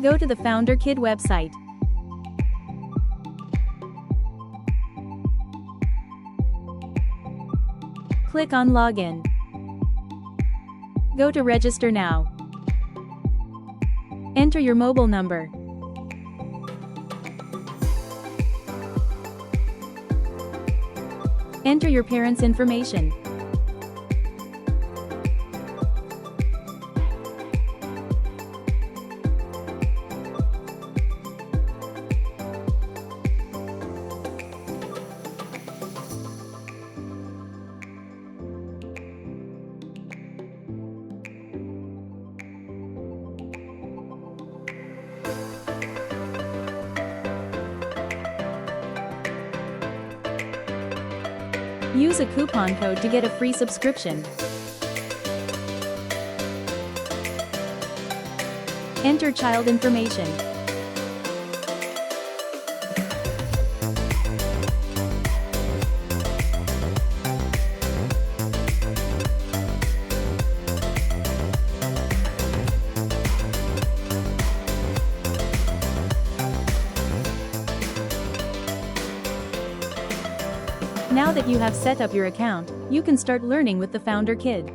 Go to the Founder Kid website. Click on Login. Go to Register now. Enter your mobile number. Enter your parents' information. Use a coupon code to get a free subscription. Enter child information. Now that you have set up your account, you can start learning with the Founder Kid.